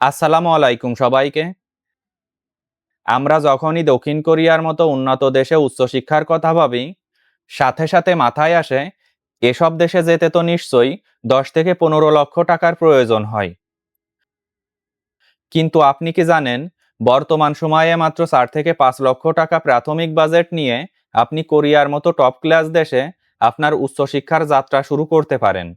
আসসালামু আলাইকুম সবাইকে। আমরা যখনই দক্ষিণ কোরিয়ার মতো উন্নত দেশে উচ্চশিক্ষার কথা ভাবি, সাথে সাথে মাথায় আসে এসব দেশে যেতে তো নিশ্চয়ই 10 থেকে 15 লক্ষ টাকার প্রয়োজন হয়। কিন্তু আপনি কি জানেন, বর্তমান সময়ে মাত্র 4 থেকে 5 লক্ষ টাকা প্রাথমিক বাজেট নিয়ে আপনি কোরিয়ার মতো টপ ক্লাস দেশে আপনার উচ্চশিক্ষার যাত্রা শুরু করতে পারেন।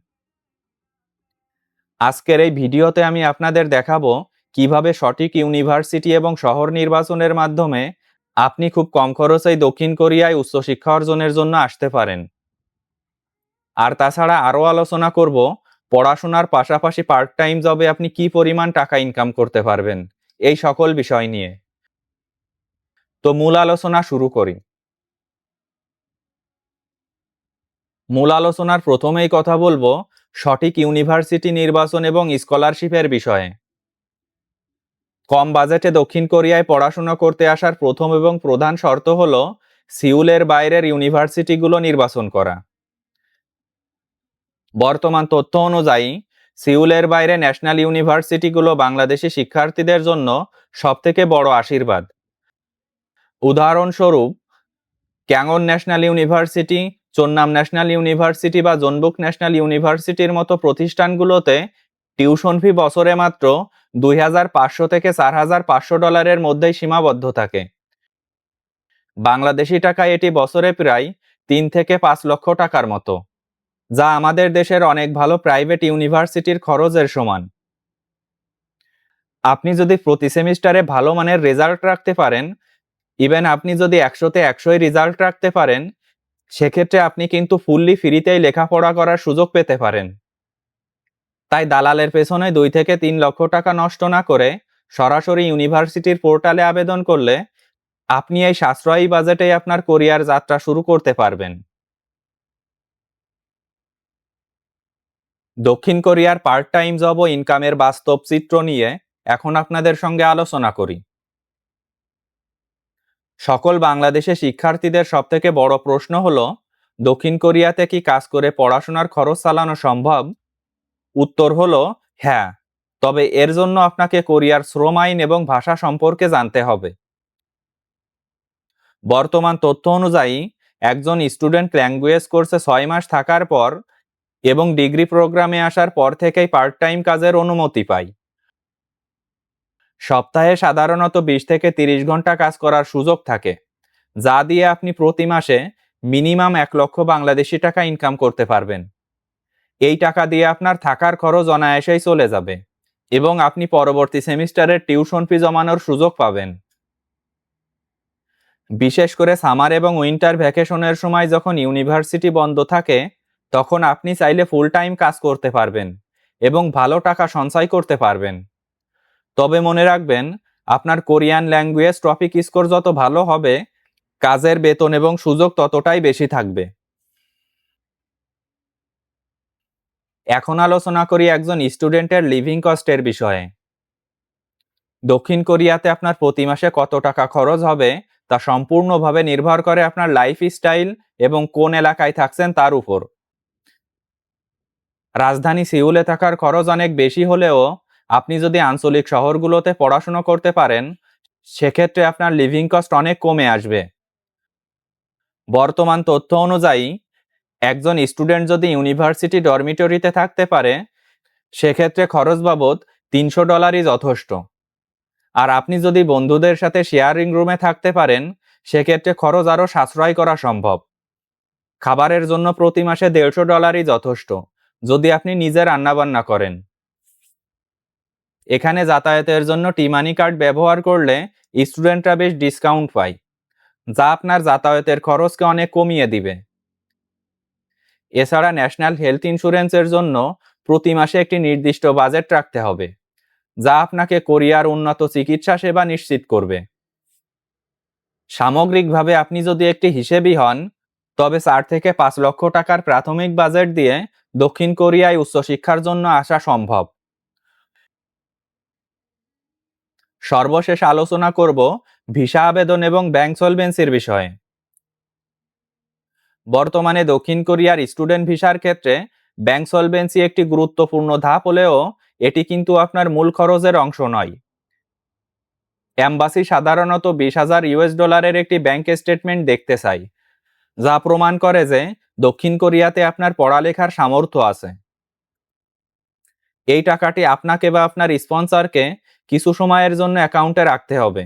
আজকের এই ভিডিওতে আমি আপনাদের দেখাবো কিভাবে সঠিক ইউনিভার্সিটি এবং শহর নির্বাচনের মাধ্যমে আপনি খুব কম খরচেই দক্ষিণ কোরিয়ায় উচ্চশিক্ষা অর্জনের জন্য আসতে পারেন। আর তাছাড়া আরও আলোচনা করব পড়াশোনার পাশাপাশি পার্ট টাইম জবে আপনি কি পরিমাণ টাকা ইনকাম করতে পারবেন, এই সকল বিষয় নিয়ে। তো মূল আলোচনা শুরু করি। মূল আলোচনার প্রথমেই কথা বলবো সঠিক ইউনিভার্সিটি নির্বাচন এবং স্কলারশিপের বিষয়ে। কম বাজেটে দক্ষিণ কোরিয়ায় পড়াশোনা করতে আসার প্রথম এবং প্রধান শর্ত হল সিউলের বাইরের ইউনিভার্সিটিগুলো নির্বাচন করা। বর্তমান তথ্য অনুযায়ী সিউলের বাইরে ন্যাশনাল ইউনিভার্সিটিগুলো বাংলাদেশি শিক্ষার্থীদের জন্য সবথেকে বড় আশীর্বাদ। উদাহরণস্বরূপ, ক্যাঙ্গন ন্যাশনাল ইউনিভার্সিটি, চোন্নাম ন্যাশনাল ইউনিভার্সিটি বা জনবুক ন্যাশনাল ইউনিভার্সিটির মতো প্রতিষ্ঠানগুলোতে টিউশন ফি বছরে মাত্র 2,500 থেকে $4,500 মধ্যেই সীমাবদ্ধ থাকে। বাংলাদেশি টাকায় এটি বছরে প্রায় 3 থেকে 5 লক্ষ টাকার মতো, যা আমাদের দেশের অনেক ভালো প্রাইভেট ইউনিভার্সিটির খরচের সমান। আপনি যদি প্রতি সেমিস্টারে ভালো মানের রেজাল্ট রাখতে পারেন, ইভেন আপনি যদি 100তে 100 রেজাল্ট রাখতে পারেন, সেক্ষেত্রে আপনি কিন্তু ফুললি ফ্রিতেই লেখাপড়া করার সুযোগ পেতে পারেন। তাই দালালের পেছনে 2 থেকে 3 লক্ষ টাকা নষ্ট না করে সরাসরি ইউনিভার্সিটির পোর্টালে আবেদন করলে আপনি এই সাশ্রয়ী বাজেটেই আপনার কোরিয়ার যাত্রা শুরু করতে পারবেন। দক্ষিণ কোরিয়ার পার্ট টাইম জব ও ইনকামের বাস্তব চিত্র নিয়ে এখন আপনাদের সঙ্গে আলোচনা করি। সকল বাংলাদেশি শিক্ষার্থীদের সবথেকে বড় প্রশ্ন হলো, দক্ষিণ কোরিয়াতে কি কাজ করে পড়াশোনার খরচ চালানো সম্ভব? উত্তর হলো হ্যাঁ, তবে এর জন্য আপনাকে কোরিয়ার শ্রম আইন এবং ভাষা সম্পর্কে জানতে হবে। বর্তমান তথ্য অনুযায়ী একজন স্টুডেন্ট ল্যাঙ্গুয়েজ কোর্সে 6 মাস থাকার পর এবং ডিগ্রি প্রোগ্রামে আসার পর থেকেই পার্ট টাইম কাজের অনুমতি পায়। সপ্তাহে সাধারণত 20 থেকে 30 ঘন্টা কাজ করার সুযোগ থাকে, যা দিয়ে আপনি প্রতি মাসে মিনিমাম 1 লক্ষ বাংলাদেশি টাকা ইনকাম করতে পারবেন। এই টাকা দিয়ে আপনার থাকার খরচ অনায়াসেই চলে যাবে এবং আপনি পরবর্তী সেমিস্টারের টিউশন ফি জমানোর সুযোগ পাবেন। বিশেষ করে সামার এবং উইন্টার ভ্যাকেশনের সময় যখন ইউনিভার্সিটি বন্ধ থাকে, তখন আপনি চাইলে ফুল টাইম কাজ করতে পারবেন এবং ভালো টাকা সঞ্চয় করতে পারবেন। তবে মনে রাখবেন, আপনার কোরিয়ান ল্যাঙ্গুয়েজ টপিক স্কোর যত ভালো হবে, কাজের বেতন এবং সুযোগ ততটাই বেশি থাকবে। এখন আলোচনা করি একজন স্টুডেন্টের লিভিং কস্টের বিষয়ে। দক্ষিণ কোরিয়াতে আপনার প্রতি মাসে কত টাকা খরচ হবে তা সম্পূর্ণভাবে নির্ভর করে আপনার লাইফস্টাইল এবং কোন এলাকায় থাকছেন তার উপর। রাজধানী সিউলে থাকার খরচ অনেক বেশি হলেও আপনি যদি আঞ্চলিক শহরগুলোতে পড়াশোনা করতে পারেন, সেক্ষেত্রে আপনার লিভিং কস্ট অনেক কমে আসবে। বর্তমান তথ্য অনুযায়ী একজন স্টুডেন্ট যদি ইউনিভার্সিটি ডরমিটরিতে থাকতে পারে, সেক্ষেত্রে খরচ বাবদ $300 যথেষ্ট। আর আপনি যদি বন্ধুদের সাথে শেয়ারিং রুমে থাকতে পারেন, সেক্ষেত্রে খরচ আরও সাশ্রয় করা সম্ভব। খাবারের জন্য প্রতি মাসে $150 যথেষ্ট, যদি আপনি নিজে রান্নাবান্না করেন। এখানে যাতায়াতের জন্য টি-মানি কার্ড ব্যবহার করলে স্টুডেন্টরা বেশ ডিসকাউন্ট পায়, যা আপনার যাতায়াতের খরচকে অনেক কমিয়ে দিবে। এছাড়া ন্যাশনাল হেলথ ইন্স্যুরেন্সের জন্য প্রতি মাসে একটি নির্দিষ্ট বাজেট রাখতে হবে, যা আপনাকে কোরিয়ার উন্নত চিকিৎসা সেবা নিশ্চিত করবে। সামগ্রিকভাবে আপনি যদি একটি হিসেবি হন, তবে 4 থেকে 5 লক্ষ টাকার প্রাথমিক বাজেট দিয়ে দক্ষিণ কোরিয়ায় উচ্চশিক্ষার জন্য আসা সম্ভব। সর্বশেষ আলোচনা করব ভিসা আবেদন এবং ব্যাংক সলভেন্সির বিষয়ে। বর্তমানে দক্ষিণ কোরিয়ার স্টুডেন্ট ভিসার ক্ষেত্রে ব্যাংক সলভেন্সি একটি গুরুত্বপূর্ণ ধাপ হলেও এটি কিন্তু আপনার মূল খরচের অংশ নয়। এম্বাসি সাধারণত $20,000 একটি ব্যাংক স্টেটমেন্ট দেখতে চায়, যা প্রমাণ করে যে দক্ষিণ কোরিয়াতে আপনার পড়ালেখার সামর্থ্য আছে। এই টাকাটি আপনাকে বা আপনার স্পন্সরকে কিছু সময়ের জন্য অ্যাকাউন্টে রাখতে হবে,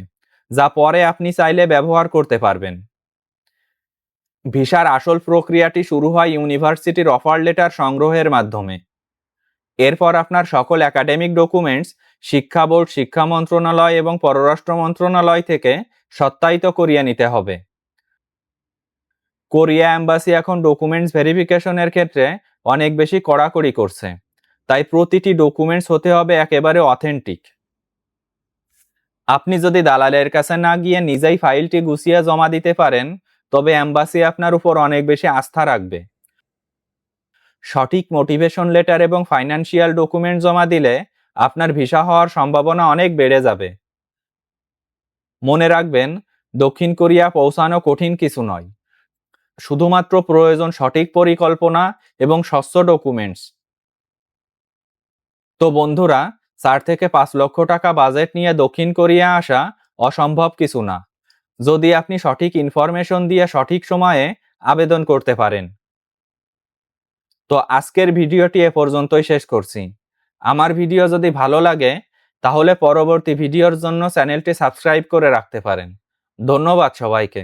যা পরে আপনি চাইলে ব্যবহার করতে পারবেন। ভিসার আসল প্রক্রিয়াটি শুরু হয় ইউনিভার্সিটির অফার লেটার সংগ্রহের মাধ্যমে। এরপর আপনার সকল একাডেমিক ডকুমেন্টস শিক্ষা বোর্ড, শিক্ষা মন্ত্রণালয় এবং পররাষ্ট্র মন্ত্রণালয় থেকে সত্যায়িত করিয়ে নিতে হবে। কোরিয়া এম্বাসি এখন ডকুমেন্টস ভেরিফিকেশনের ক্ষেত্রে অনেক বেশি কড়াকড়ি করছে, তাই প্রতিটি ডকুমেন্টস হতে হবে একেবারে অথেন্টিক। আপনি যদি দালালের কাছে না গিয়ে নিজেই ফাইলটি গুছিয়ে জমা দিতে পারেন, তবে এম্বাসি আপনার উপর অনেক বেশি আস্থা রাখবে। সঠিক মোটিভেশন লেটার এবং ফাইন্যান্সিয়াল ডকুমেন্ট জমা দিলে আপনার ভিসা হওয়ার সম্ভাবনা অনেক বেড়ে যাবে। মনে রাখবেন, দক্ষিণ কোরিয়া পৌঁছানো কঠিন কিছু নয়, শুধুমাত্র প্রয়োজন সঠিক পরিকল্পনা এবং স্বচ্ছ ডকুমেন্টস। তো বন্ধুরা, 4 থেকে 5 লক্ষ টাকা বাজেট নিয়ে দক্ষিণ কোরিয়া আসা অসম্ভব কিছু না, যদি আপনি সঠিক ইনফরমেশন দিয়ে সঠিক সময়ে আবেদন করতে পারেন। তো আজকের ভিডিওটি এ পর্যন্তই শেষ করছি। আমার ভিডিও যদি ভালো লাগে তাহলে পরবর্তী ভিডিওর জন্য চ্যানেলটি সাবস্ক্রাইব করে রাখতে পারেন। ধন্যবাদ সবাইকে।